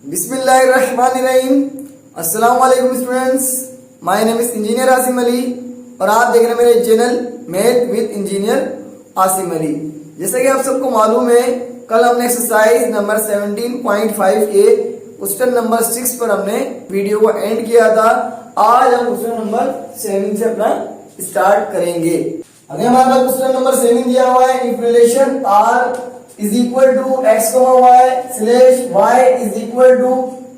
बिस्मिल्लाहिर्रहमानिर्रहीम। अस्सलाम वालेकुम students, my name is engineer Asim Ali और आप देख रहे हैं मेरे channel math with engineer Asim Ali. जैसे कि आप सबको मालूम है, कल हमने एक्सरसाइज नंबर 17.5 के क्वेश्चन नंबर 6 पर हमने वीडियो को एंड किया था। आज हम क्वेश्चन नंबर 7 से अपना स्टार्ट करेंगे। अभी हमारे पास क्वेश्चन नंबर 7 दिया हुआ है, if relation R is equal to x, y slash y is equal to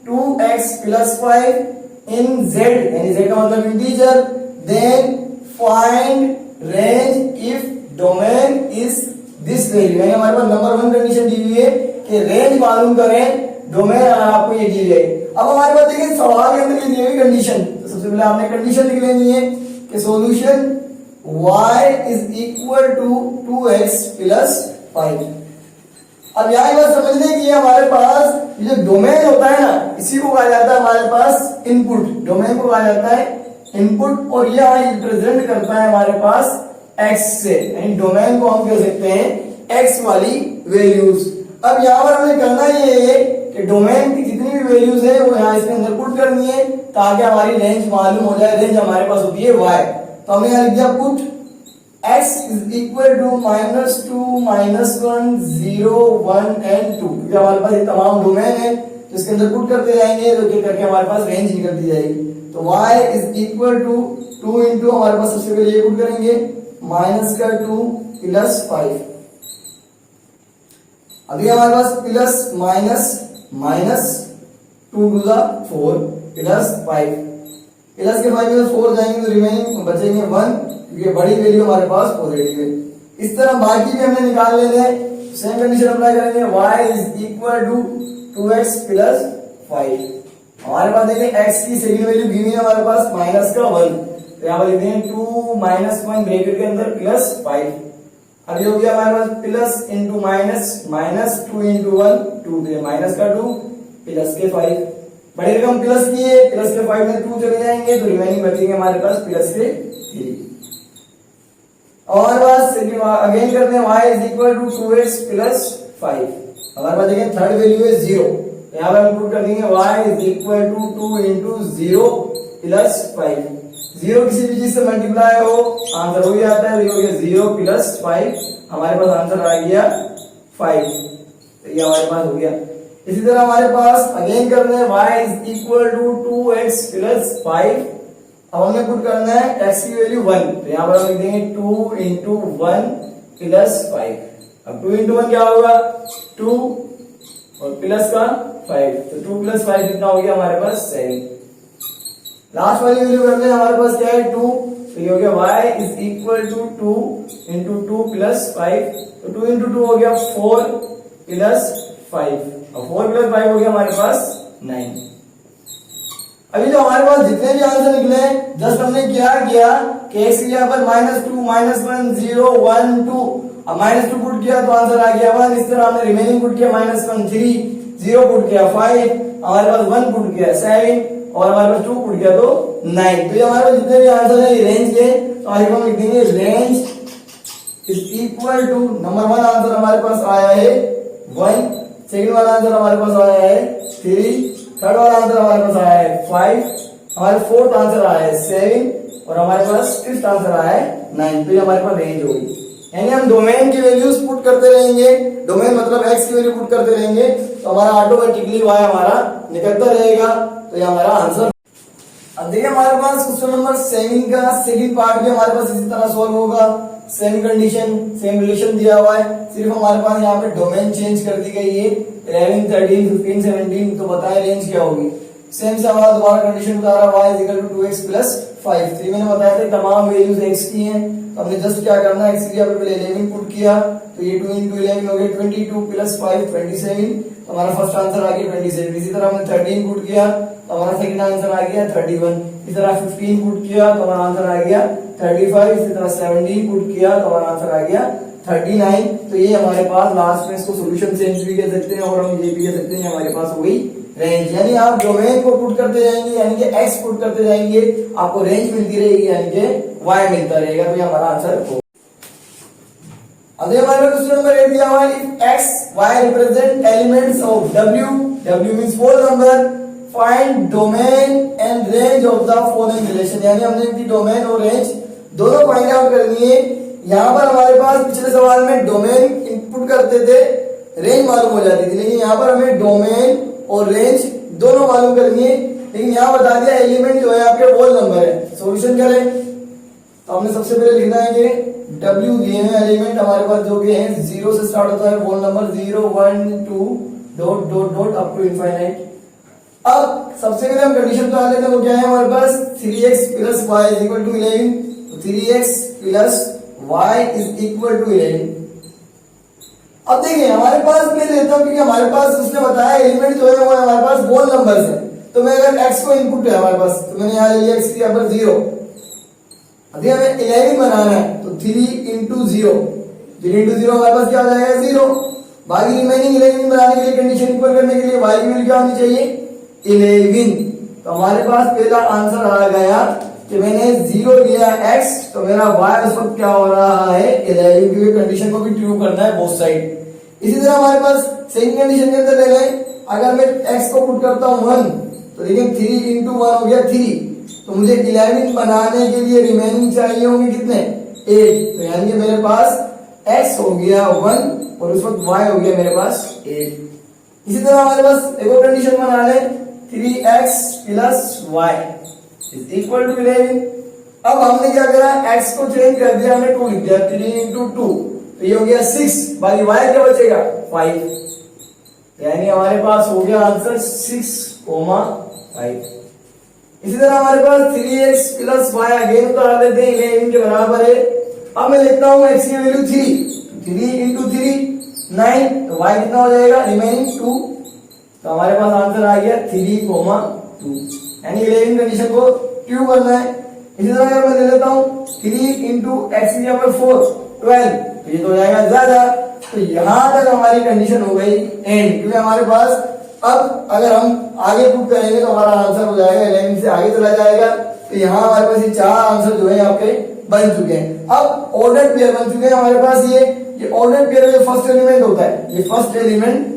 2x plus 5 in z, यानी z का मतलब integer, then find range if domain is this value। यानी हमारे पास नंबर 1 कंडीशन दी हुई है कि रेंज मालूम करें, डोमेन आपको ये दी है। अब हमारे पास देखिए सवाल के अंदर ये दी हुई कंडीशन, तो सबसे पहले आपने कंडीशन लिख लेनी है कि solution y is equal to 2x plus 5। अब यहाँ बात समझने की हमारे पास ये जो डोमेन होता है ना, इसी को कहा जाता है हमारे पास इनपुट। डोमेन को कहा जाता है इनपुट और ये रिप्रेजेंट करता है हमारे पास x से, यानी डोमेन को हम कह सकते हैं x वाली वैल्यूज। अब यहाँ पर हमें करना ये है कि डोमेन की जितनी भी वैल्यूज है वो यहाँ इसके अंदर पुट करनी है ताकि हमारी रेंज मालूम हो जाए। रेंज हमारे पास होती है y, तो हमने यहाँ लिख दिया put x is equal to -2, -1, 0, 1 and 2। क्योंकि हमारे पास ये तमाम डोमेन है तो इसके अंदर पुट करते जाएंगे तो क्या करके हमारे पास रेंज निकलती जाएगी। तो y is equal to 2 into हमारे पास सबसे पहले ये पुट करेंगे -2 प्लस 5। अभी हमारे पास plus minus 2 to the 4 plus 5, plus के 5 में 4 जाएंगे तो रिमेनिंग बचेंगे 1, क्योंकि बड़ी वैल्यू हमारे पास पॉजिटिव है। इस तरह बाकी भी हमने निकाल लेने हैं। सेम कंडीशन अप्लाई करेंगे, y is equal to 2x plus 5। हमारे पास देखिए x की सेकंड वैल्यू दी हुई है हमारे पास -1, तो यहाँ पर लिखते हैं 2 -1 ब्रैकेट के अंदर प्लस 5। अब ये हो गया हमारे पास plus into minus 2 into 1 2, -2 plus के 5। बड़ी रकम प्लस की है, प्लस के 5 में 2 चले जाएंगे तो रिमेनिंग बचेंगे हमारे पास प्लस के 3। और बस अगेन करते हैं y is equal to 2x plus 5। हमारे पास देखिए थर्ड वैल्यू है 0, यहाँ पर हम पुट कर देंगे y is equal to 2 into 0 plus 5। 0 किसी भी चीज से मल्टीप्लाई हो आंसर हो जाता है, 0 प्लस 5, हमारे पास आंसर आ गया 5। तो ये हमारे पास हो गया। इसी तरह हमारे पास अगेन करते हैं y is equal to 2x plus 5। अब हमने पुट करना है x की वैल्यू 1, तो यहाँ पर हम लिख देंगे 2 इंटू 1 प्लस 5। अब 2 इंटू 1 क्या होगा 2 और प्लस का 5, तो 2 प्लस 5 कितना हो गया हमारे पास 7। लास्ट वाली वैल्यू करते हैं, हमारे पास क्या है 2, तो ये हो गया y is equal to 2 into 2 plus 5, तो 2 इंटू 2 हो गया 4 प्लस 5 और 4 प्लस 5 हो गया हमारे पास 9। अभी जो हमारे पास जितने भी आंसर निकले जस्ट हमने क्या किया कि x की यहाँ पर -2, -1, 0, 1, 2, अब -2 पुट किया तो आंसर आ गया 1। इस तरह हमने रिमेनिंग पुट किया -1 3, 0 पुट किया 5, हमारे पास 1 पुट किया 7 और हमारे पास 2 पुट किया तो 9। तो ये हमारे पास जितने भी आंसर है रेंज के, तो आगे हम लिख देंगे range is equal to number 1 answer हमारे पास आया है 1, सेकंड वाला आंसर हमारे पास आया है 3, थर्ड वाला आंसर हमारे पास आया है 5, हमारे फोर्थ आंसर आया है 7 और हमारे पास फिफ्थ आंसर आया है 9। तो ये हमारे पास रेंज होगी। यानी हम डोमेन की वैल्यूज पुट करते रहेंगे, डोमेन मतलब x की वैल्यू पुट करते रहेंगे तो हमारा ऑटोमेटिकली y हमारा निकलता रहेगा। तो ये हमारा आंसर। अब देखिए हमारे पास क्वेश्चन नंबर 7 का सेकंड पार्ट भी हमारे पास इसी तरह सॉल्व होगा। सेम कंडीशन सेम रिलेशन दिया हुआ है, सिर्फ हमारे पास यहाँ पे डोमेन चेंज कर दी गई है 11, 13, 15, 17। तो बताएं रेंज क्या होगी। सेम से हमारा दोबारा कंडीशन बता रहा है y is equal to 2x plus 5। तो मैंने बताया था तमाम वैल्यूज x की हैं, तो हमने जस्ट क्या करना है x की जगह पे पहले 11 पुट किया तो ये 2 into 11 हो गया 22 प्लस 5 27, तो हमारा फर्स्ट आंसर आ गया 27। इसी तरह हमने 13 पुट किया तो हमारा सेकंड आंसर आ गया 31। इसी तरह 15 पुट किया तो हमारा आंसर आ गया 35। इसी तरह 17 पुट किया तो हमारा आंसर आ गया 39। तो ये हमारे पास लास्ट में इसको सॉल्यूशन चेंज भी कह सकते हैं और हम ये भी कह सकते हैं हमारे पास वही रेंज। यानी आप डोमेन को पुट करते जाएंगे यानी कि x पुट करते जाएंगे, आपको रेंज मिलती रहेगी यानी कि y मिलता रहेगा। तो ये हमारा आंसर हो। अब देखिए हमारे पास क्वेश्चन नंबर 8 दिया हुआ है if x y represent elements of w means four number find domain and range of the following relation, यानी हमने इनकी डोमेन और रेंज दोनों फाइंड आउट करनी है। यहाँ पर हमारे पास पिछले सवाल में डोमेन इनपुट करते थे, रेंज मालूम हो जाती थी, लेकिन यहाँ पर हमें डोमेन और रेंज दोनों मालूम करनी है। लेकिन यहाँ बता दिया एलिमेंट जो है आपके होल नंबर है। सॉल्यूशन करें तो हमने सबसे पहले लिखना है कि W दिए हैं एलिमेंट हमारे पास जो कि हैं 0 से स्टार्ट होता है whole number 0 1 2 dot dot dot up to infinite. अब सबसे पहले हम कंडीशन तो आ लेते हैं, वो क्या है हमारे पास 3x plus y is equal to 11, तो 3x plus y is equal to 11। अब देखिए हमारे पास मैं लेता हूं क्योंकि हमारे पास उसने बताया एलिमेंट जो है वो हमारे पास होल नंबर है, तो मैं अगर x को इनपुट है हमारे पास तो मैंने यहाँ ले लिया x की यहाँ पर 0। अभी हमें 11 बनाना है तो 3 इंटू 0, 3 इंटू 0 हमारे पास क्या हो जाएगा 0। बाकी रिमेनिंग 11 बनाने के लिए कंडीशन इक्वल करने के लिए y की वैल्यू क्या होनी चाहिए 11। तो हमारे पास पहला आंसर आ गया कि मैंने 0 लिया x तो मेरा y उस वक्त क्या हो रहा है 11, क्योंकि कंडीशन को भी ट्रू करना है बोथ साइड। इसी तरह हमारे पास सेकंड कंडीशन के अंदर ले लें, अगर मैं x को पुट करता हूं 1 तो देखिए 3 इंटू 1 हो गया 3, तो मुझे 11 बनाने के लिए रिमेनिंग चाहिए होंगे कितने 8, तो यानी कि मेरे पास x हो गया 1 और उस वक्त y हो गया मेरे पास 8। इसी तरह हमारे पास एक और कंडीशन बना लें 3x plus y is equal to 11। अब हमने क्या करा x को चेंज कर दिया, हमने 2 लिख दिया 3 इंटू 2 तो ये हो गया 6, बाकी y क्या बचेगा 5, यानी हमारे पास हो गया आंसर 6,5। इसी तरह हमारे पास 3x प्लस y अगेन उतार लेते हैं 11 के बराबर है। अब मैं लिखता हूं x की वैल्यू 3 इंटू 3 9, तो y कितना हो जाएगा रिमेनिंग 2, तो हमारे पास आंसर आ गया 3,2, यानी 11 कंडीशन को ट्रू करना है। इसी तरह अगर मैं ले लेता हूं 3 इंटू एक्स की जगह 4 12, तो ये तो हो जाएगा ज्यादा, तो यहां तक हमारी कंडीशन हो गई एंड, क्योंकि हमारे पास अब अगर हम आगे पुट करेंगे तो हमारा आंसर हो जाएगा 11 से आगे चला जाएगा। तो यहाँ हमारे पास ये 4 आंसर जो है आपके बन चुके हैं। अब ऑर्डर पेयर बन चुके हैं हमारे पास, ये ऑर्डर पेयर में फर्स्ट एलिमेंट होता है, ये फर्स्ट एलिमेंट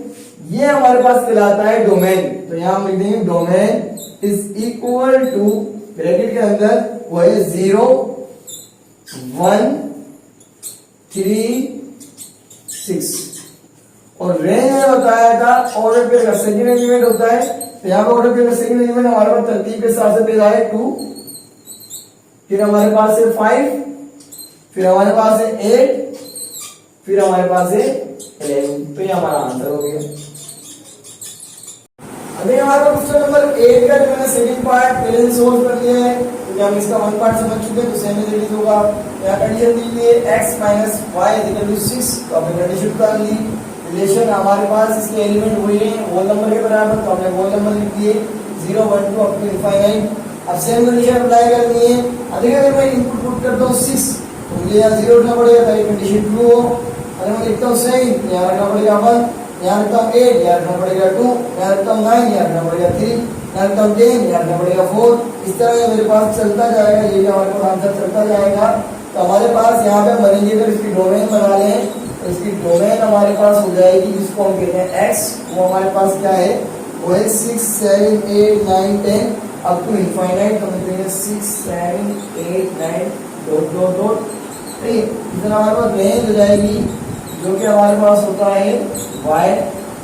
ये हमारे पास कहलाता है डोमेन। तो यहाँ हम लिख देंगे domain is equal to bracket के अंदर वो है 0 1 3 6 और रेंज में बताया था ऑर्डर पेयर का सेकंड एलिमेंट होता है, तो यहाँ पर ऑर्डर पेयर का सेकंड एलिमेंट हमारे पास तरतीब के साथ से पेज आए 2, फिर हमारे पास है 5, फिर हमारे पास है 8, फिर हमारे पास है 11, तो ये हमारा आंसर हो गया। अभी हमारा क्वेश्चन नंबर 8 का जो मैंने सेकंड पार्ट पहले से सोल्व कर लिया है, क्योंकि हम इसका वन पार्ट समझ चुके हैं, तो सेम रिजल्ट होगा। यहाँ कंडीशन दी हुई है x minus Y equal to 6, तो हमने कंडीशन उतार ली। रिलेशन हमारे पास इसके एलिमेंट हुए हैं होल नंबर के बराबर, तो हमने होल नंबर लिख दिए 0 1 2 अप टू इनफाइनाइट। अब सेम कंडीशन अप्लाई करनी है। अधिक अगर मैं इनपुट पुट करता हूँ 6 तो मुझे यहाँ 0 रखना पड़ेगा ताकि कंडीशन ट्रू हो। अगर मैं लिखता हूँ 7 यहाँ रखना पड़ेगा 1, यहाँ रखता हूँ 8 यहाँ रखना पड़ेगा 2, यहाँ रखता हूँ 9 यहाँ रखना पड़ेगा 3, यहाँ रखता हूँ 10 यहाँ रखना पड़ेगा 4। इस तरह मेरे पास चलता जाएगा, ये भी हमारे पास आंसर चलता जाएगा। तो हमारे पास यहाँ पे बनेंगे, अगर इसकी डोमेन बना लें तो इसकी डोमेन हमारे पास हो जाएगी जिसको हम कहते हैं x, वो हमारे पास क्या है वो है 6 7 8 9 10 अप टू इनफाइनाइट। तो हम कहेंगे 6 7 8 9 डॉट डॉट डॉट। ठीक है, इस तरह हमारे पास रेंज हो जाएगी जो कि हमारे पास होता है y।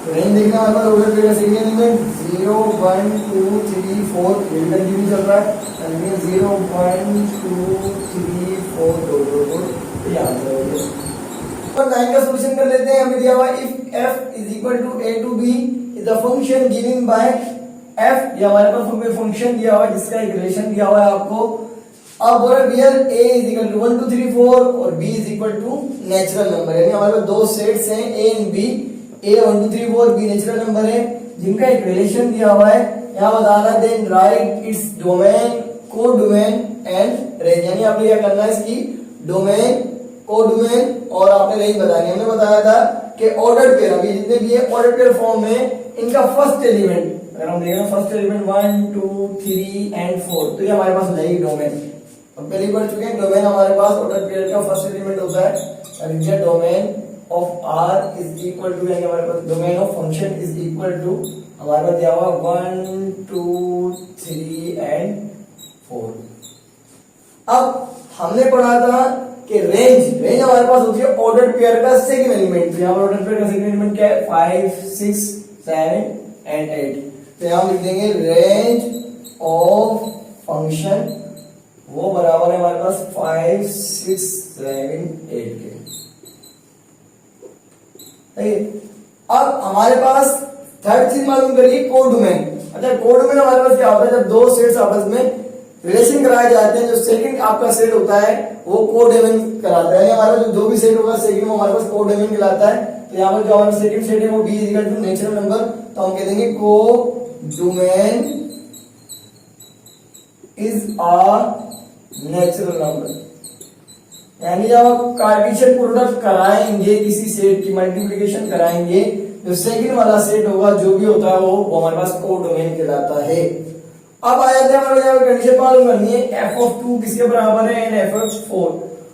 रेंज देखना हमारे पास ऑर्डर पेयर सेकंड एलिमेंट 0 1 2 3 4 ये कंटिन्यू चल रहा है, यानी 0 1 2 3 4 डॉट डॉट डॉट। तो ये आंसर हो गया। और 9 का सॉल्यूशन कर लेते हैं। हमें दिया हुआ if f is equal to a to b is the function given by f, ये हमारे पास हमें फंक्शन दिया हुआ है जिसका एक रिलेशन दिया हुआ है आपको। अब बोला here a is equal to 1 2 3 4 और b is equal to natural number, यानी हमारे पास दो सेट्स हैं a and b, a 1 2 3 4 b natural number है जिनका एक रिलेशन दिया हुआ है। यहाँ बताना then write its domain codomain and range, यानी आपने क्या करना है इसकी डोमेन को डोमेन और आपने रेंज बतानी। हमने बताया था कि ऑर्डर पेयर अभी जितने भी है ऑर्डर पेयर फॉर्म में इनका फर्स्ट एलिमेंट अगर हम देखें फर्स्ट एलिमेंट 1 2 3 एंड 4 तो ये हमारे पास हो जाएगी डोमेन। हम पहले ही पढ़ चुके हैं डोमेन हमारे पास ऑर्डर पेयर का फर्स्ट एलिमेंट होता है domain of R is equal to यानी हमारे पास domain of function is equal to हमारे पास दिया हुआ 1 2 3 एंड 4। अब हमने पढ़ा था कि रेंज हमारे पास होती है ऑर्डर पेयर का सेकंड एलिमेंट। तो यहाँ पर ऑर्डर पेयर का सेकंड एलिमेंट क्या है 5 6 7 एंड 8। तो यहाँ लिख देंगे रेंज ऑफ फंक्शन वो बराबर है हमारे पास 5 6 7 8 के। अब हमारे पास थर्ड चीज मालूम करिए कोडोमेन। अच्छा कोडोमेन हमारे पास क्या होता है जब दो सेट्स आपस में रिलेशन कराए जाते हैं, जो सेकंड आपका सेट होता है वो कोडोमेन कराता है। हमारा जो भी सेट होगा सेकंड वो हमारे पास कोडोमेन कहलाता है। तो यहाँ पर जो हमारा सेकंड सेट है वो b equal to natural number, तो हम कह देंगे codomain is a natural number. यानी जब आप कार्टेशियन प्रोडक्ट कराएंगे किसी सेट की मल्टीप्लिकेशन कराएंगे, जो सेकंड वाला सेट होगा जो भी होता है वो हमारे पास कोडोमेन कहलाता है। अब आ जाते हैं हमारे यहाँ कंडीशन मालूम करनी है f(2) किसके बराबर है एंड f(4).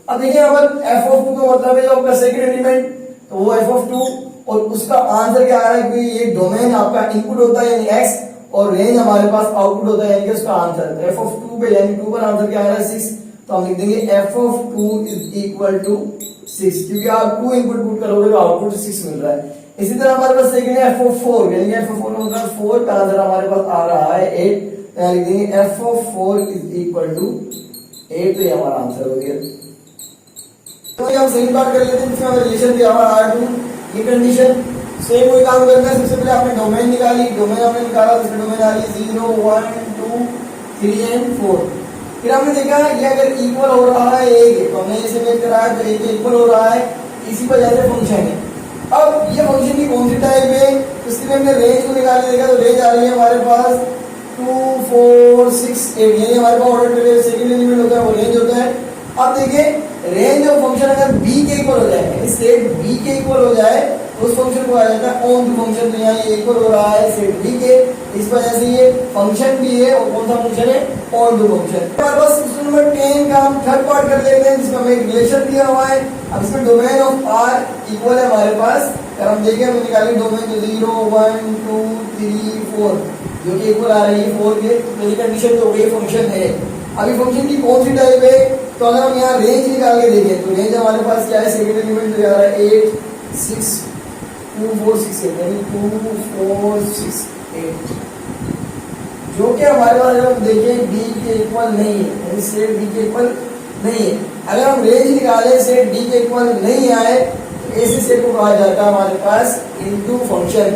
अब देखिए यहाँ पर f(2) का मतलब है जो आपका सेकंड एलिमेंट, तो वो f(2) और उसका आंसर क्या आ रहा है कि ये डोमेन आपका इनपुट होता है यानी x और रेंज हमारे पास आउटपुट होता है यानी कि उसका आंसर। तो f(2) पे यानी 2 पर आंसर क्या आ रहा है 6, तो हम लिख देंगे f(2) इज इक्वल टू 6, क्योंकि आप 2 इनपुट पुट करोगे तो आउटपुट 6 मिल रहा है। इसी तरह हमारे पास सेकंड है f(4) यानी कि f(4) का मतलब 4 का आंसर हमारे पास आ रहा है 8, तो लिख देंगे f(4) इज इक्वल टू 8, तो ये हमारा आंसर हो गया। तो ये हम सेकंड पार्ट कर लेते हैं जिसमें हमें रिलेशन दिया हुआ R2 ये कंडीशन सेम वही काम करना है। सबसे पहले आपने डोमेन निकाली, डोमेन आपने निकाला तो इसमें डोमेन आ रही 0 1 2 3 एंड 4। फिर हमने देखा ये अगर इक्वल हो रहा है एक, तो हमने इसे मेक कराया तो एक इक्वल हो रहा है, इसी वजह से फंक्शन है। अब ये फंक्शन की कौन सी टाइप है, इसके लिए हमने रेंज को निकाल देखा तो रेंज आ रही है हमारे पास 2 4 6 8, यानी हमारे पास ऑर्डर पे सेकंड एलिमेंट होता है वो रेंज होता है। अब देखिए रेंज ऑफ फंक्शन अगर b के इक्वल हो जाए यानी सेट b के इक्वल हो जाए तो उस फंक्शन को आ जाता है ऑन टू फंक्शन। तो यहाँ ये इक्वल हो रहा है सेट b के, इस वजह से ये फंक्शन भी है और कौन सा फंक्शन है ऑन टू फंक्शन। हमारे पास क्वेश्चन नंबर 10 का हम थर्ड पार्ट कर लेते हैं जिसमें हमें एक रिलेशन दिया हुआ है। अब इसमें डोमेन ऑफ r इक्वल है हमारे पास, अगर हम देखें हम निकालेंगे डोमेन तो 0 1 2 3 4 जो कि इक्वल आ रही है 4 के, तो ये कंडीशन तो ये फंक्शन है। अभी फंक्शन की कौन सी टाइप है, तो अगर हम यहाँ रेंज निकाल के देखें तो रेंज हमारे पास क्या है सेकंड एलिमेंट जो आ रहा है 8 6 2 4 6 8 यानी 2 4 6 8, जो कि हमारे पास अगर हम देखें b के इक्वल नहीं है यानी सेट b के इक्वल नहीं है। अगर हम रेंज निकालें सेट b के इक्वल नहीं आए तो ऐसे सेट को कहा जाता है हमारे पास इनटू फंक्शन।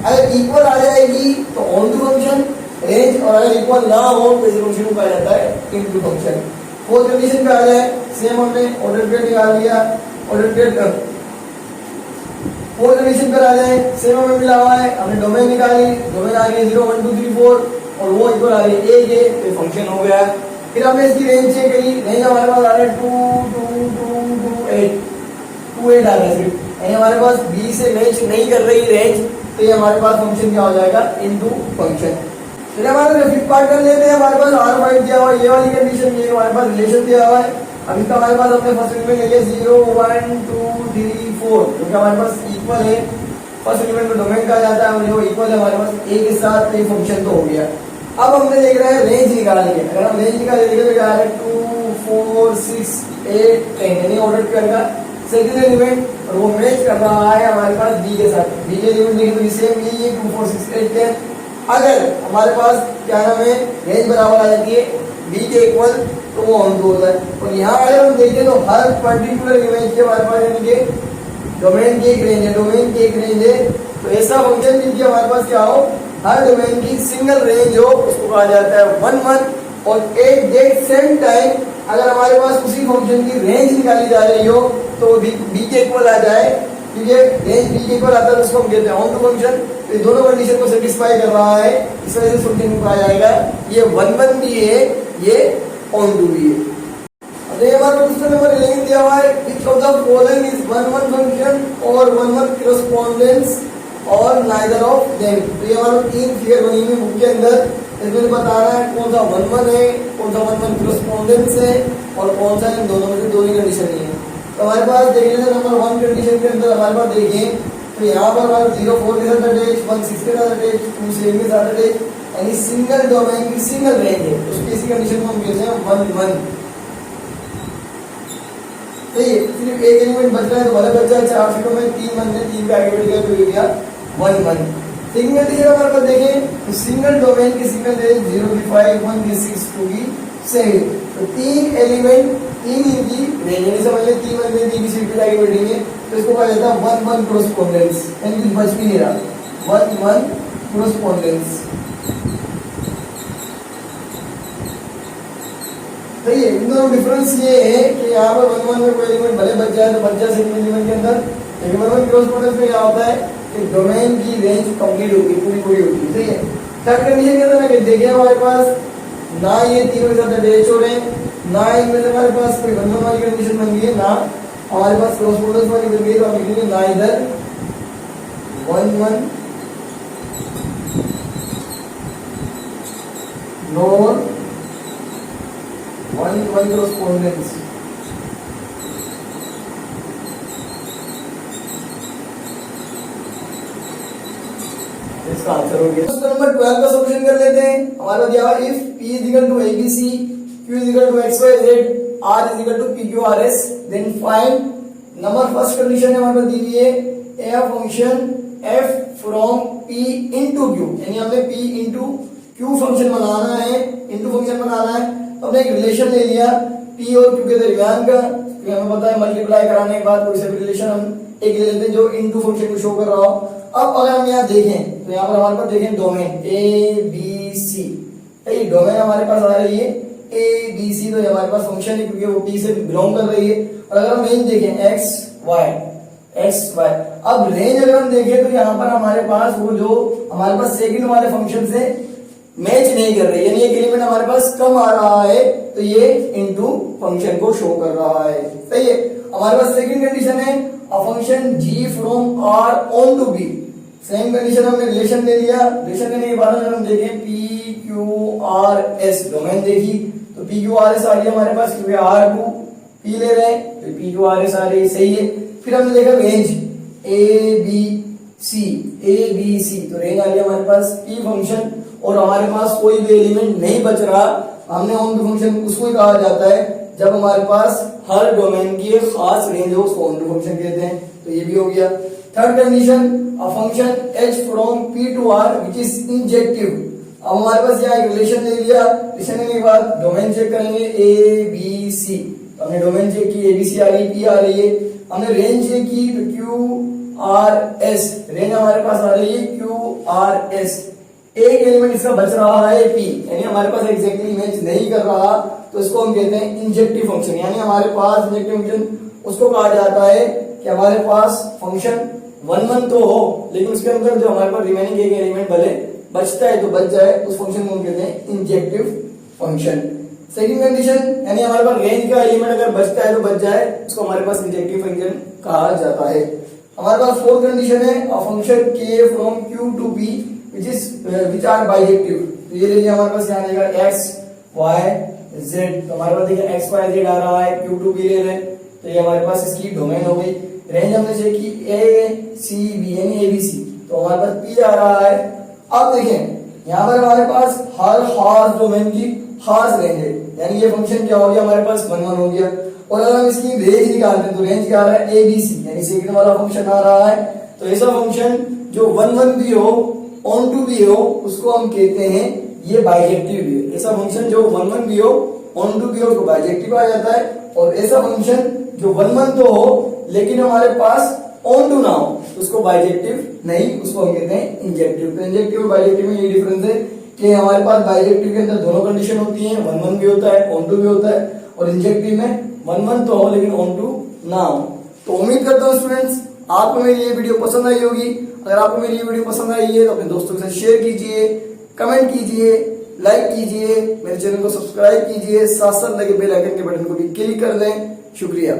अगर इक्वल आ जाएगी तो ऑन टू फंक्शन रेंज, और अगर इक्वल ना हो तो इस फंक्शन को कहा जाता है इनटू फंक्शन। फोर्थ कंडीशन पे आ जाए सेम हमने ऑर्डर पेयर निकाल लिया, ऑर्डर पेयर कर फोर्थ कंडीशन पर आ जाए सेम हमें मिला हुआ है, हमने डोमेन निकाली, डोमेन आ गया 0 1 2 3 4 और वो इक्वल आ रही है a के, तो फंक्शन हो गया। फिर हमने इसकी रेंज चेक करी, रेंज हमारे पास आ रहा है 2 2 2 2 8 2 8 आ रहा है सिर्फ, यानी हमारे पास b से मैच नहीं कर रही रेंज, तो ये हमारे पास फंक्शन क्या हो जाएगा इनटू फंक्शन। फिर हमारे फिफ्थ पार्ट कर लेते हैं। हमारे पास R5 दिया हुआ है, ये वाली कंडीशन ये हमारे पास रिलेशन दिया हुआ है। अभी तो हमारे पास अपने फर्स्ट एलिमेंट ले लिया 0 1 2 3 4 जो कि हमारे पास इक्वल है, फर्स्ट एलिमेंट को डोमेन कहा जाता है और जो इक्वल है हमारे पास a के साथ, तो ये फंक्शन तो हो गया। अब हमने देख रहे हैं रेंज निकालेंगे, अगर हम रेंज निकाल देंगे तो क्या आ रहा है 2 4 6 8 10 यानी ऑर्डर पेयर का सेकंड एलिमेंट, और वो मैच कर रहा है हमारे पास b के साथ। b के एलिमेंट देखें तो सेम यही है 2 4 6 8 10। अगर हमारे पास क्या नाम है रेंज बराबर आ जाती है b के इक्वल तो वो ऑन टू होता है। और यहाँ अगर हम देखें तो हर पर्टिकुलर इमेज के हमारे पास यानी कि डोमेन की एक रेंज है, डोमेन की एक रेंज है, तो ऐसा फंक्शन जिनकी हमारे पास क्या हो हर डोमेन की सिंगल रेंज हो उसको कहा जाता है 1 1। और एट दैट सेम टाइम अगर हमारे पास उसी फंक्शन की रेंज निकाली जा रही हो तो b के इक्वल आ जाए, क्योंकि रेंज b के इक्वल आता है तो उसको हम कहते हैं ऑन टू फंक्शन। तो ये दोनों कंडीशन को सेटिस्फाई कर रहा है, इस वजह से फंक्शन को कहा जाएगा ये 1 1 भी है, ये ऑन टू भी है। अब ये हमारा क्वेश्चन नंबर 11 दिया हुआ है, which of the following is 1 1 function और 1 1 correspondence और नाइदर ऑफ देम। तो ये हमारे तीन फिगर बनी हुई बुक के अंदर। इसमें बताना है कौन सा 1-1 है, कौन सा 1-1 कोरेस्पोंडेंस है और कौन सा इन दोनों में से दो ही कंडीशन नहीं है। तो हमारे पास देखिए नंबर 1 कंडीशन के अंदर हमारे पास देखिए तो यहाँ पर हमारे 0-4 के साथ अटैच, 1-6 के साथ अटैच, 2-7 के साथ अटैच, यानी सिंगल डोमेन की सिंगल रेंज है। उसकी इसी कंडीशन को हम कहते हैं 1-1। तो ये सिर्फ एक एलिमेंट बच रहा है तो भले बच जाए 4 सीटों में 3 1 है, 3 पे आगे बढ़ गया तो ये गया 1-1। सेकंड कंडीशन हमारे पास देखें तो सिंगल डोमेन की सिंगल रेंज 0 की 5, 1 की 6, 2 की 7। तो तीन एलिमेंट तीन इनकी रेंज है। समझ लें 3 1 में 3 की सीट पे आगे बढ़ेंगे तो इसको कहा जाता है 1-1 कोरेस्पोंडेंस, यानी कुछ बच भी नहीं रहा 1-1 कोरेस्पोंडेंस। तो ये इन दोनों डिफरेंस ये है कि यहाँ पर 1-1 में कोई एलिमेंट भले बच जाए तो बच जाए सेकंड एलिमेंट के अंदर, लेकिन 1-1 कोरेस्पोंडेंस में क्या होता है कि डोमेन की रेंज कंप्लीट होगी, पूरी पूरी होगी। सही है। थर्ड कंडीशन के अंदर अगर देखें हमारे पास ना ये तीनों के साथ अटैच हो रहे हैं, ना इनमें से हमारे पास कोई 1-1 वाली कंडीशन बन गई है, ना हमारे पास कोरेस्पोंडेंस वाली बन गई है, तो हम लिखेंगे ना इधर 1-1 नॉर 1-1 कोरेस्पोंडेंस। इसका आंसर हो गया। क्वेश्चन नंबर 12 का सॉल्यूशन कर लेते हैं। हमारा दिया हुआ if p is equal to abc, q is equal to xyz, r is equal to pqrs, then find number first condition है हमारे पास दी हुई है a function f from p into q, यानी हमें p into q फंक्शन बनाना है, into function बनाना है। तो हमने एक रिलेशन ले लिया p और q के दरमियान का, क्योंकि हमें पता है मल्टीप्लाई कराने के बाद कोई सा रिलेशन हम एक ले लेते हैं जो इनटू फंक्शन को शो कर रहा हो। अब अगर हम यहाँ देखें तो यहाँ पर हमारे पास देखें domain A B C, domain हमारे पास आ रही है ए बी सी, तो हमारे पास फंक्शन है क्योंकि वो पी से बिलोंग कर रही है। और अगर हम रेंज देखें एक्स वाई, अब रेंज अगर हम देखें तो यहाँ पर हमारे पास वो जो हमारे पास सेकंड वाले फंक्शन से मैच नहीं कर रही, यानी एक एलिमेंट हमारे पास कम आ रहा है तो ये इनटू फंक्शन को शो कर रहा है। सही है। हमारे पास सेकंड कंडीशन है a function g from r on to b। Same condition हमने रिलेशन ले लिया, रिलेशन लेने के बाद अगर हम देखें p q r s, domain देखी तो p q r s आ रही है हमारे पास, क्योंकि r को p ले रहे हैं तो p q r s आ रही है। सही है। फिर हमने देखा रेंज a b c, तो रेंज आ रही है हमारे पास p फंक्शन, और हमारे पास कोई भी एलिमेंट नहीं बच रहा। हमने ऑन टू फंक्शन उसको ही कहा जाता है जब हमारे पास हर डोमेन की एक खास रेंज हो, उसको ऑन टू फंक्शन कहते हैं। तो ये भी हो गया। Third condition a function h from p to r which is injective. अब हमारे पास यहाँ एक रिलेशन ले लिया, रिलेशन लेने के बाद डोमेन चेक करेंगे a b c, तो हमने डोमेन चेक की a b c आ रही है, p आ रही है। हमने रेंज चेक की तो q r s, रेंज हमारे पास आ रही है q r s। एक एलिमेंट इसका बच रहा है p, यानी हमारे पास एग्जैक्टली मैच नहीं कर रहा, तो इसको हम कहते हैं इंजेक्टिव फंक्शन। यानी हमारे पास इंजेक्टिव फंक्शन उसको कहा जाता है कि हमारे पास फंक्शन 1-1 तो हो, लेकिन उसके अंदर जो हमारे पास रिमेनिंग एक एलिमेंट भले बचता है तो बच जाए, उस फंक्शन को हम कहते हैं इंजेक्टिव फंक्शन। सेकंड कंडीशन, यानी हमारे पास रेंज का एलिमेंट अगर बचता है तो बच जाए, उसको हमारे पास इंजेक्टिव फंक्शन कहा जाता है। हमारे पास फोर्थ कंडीशन है a function k from q to p which are bijective। तो ये ले लिया हमारे पास, यहाँ देगा x y z, तो हमारे पास देखिए x y z आ रहा है, q टू p ले रहे हैं, तो ये हमारे पास इसकी डोमेन हो गई। रेंज हमने चेक की a c b, यानी a b c, तो हमारे पास p आ रहा है। अब देखें यहाँ पर हमारे पास हर खास डोमेन की खास रेंज है, यानी ये फंक्शन क्या हो गया हमारे पास 1-1 हो गया। और अगर हम इसकी रेंज निकालते हैं तो रेंज क्या आ रहा है a b c, यानी सेकंड वाला फंक्शन आ रहा है। तो ऐसा फंक्शन जो 1-1 भी हो, ऑन टू भी हो, उसको हम कहते हैं ये बाइजेक्टिव भी है। ऐसा फंक्शन जो 1-1 भी हो, ऑन टू भी हो, उसको बाइजेक्टिव आ जाता है। और ऐसा फंक्शन जो 1-1 तो हो लेकिन हमारे पास ऑन टू ना हो, उसको बाइजेक्टिव नहीं, उसको हम कहते हैं इंजेक्टिव। तो इंजेक्टिव और बाइजेक्टिव में ये डिफरेंस है कि हमारे पास बाइजेक्टिव के अंदर दोनों कंडीशन होती हैं, 1-1 भी होता है, ऑन टू भी होता है, और इंजेक्टिव में 1-1 तो हो लेकिन ऑन टू ना हो। तो उम्मीद करता हूँ स्टूडेंट्स आपको मेरी ये वीडियो पसंद आई होगी। अगर आपको मेरी ये वीडियो पसंद आई है तो अपने दोस्तों के साथ शेयर कीजिए, कमेंट कीजिए, लाइक कीजिए, मेरे चैनल को सब्सक्राइब कीजिए, साथ साथ लगे बेल आइकन के बटन को भी क्लिक कर दें। शुक्रिया।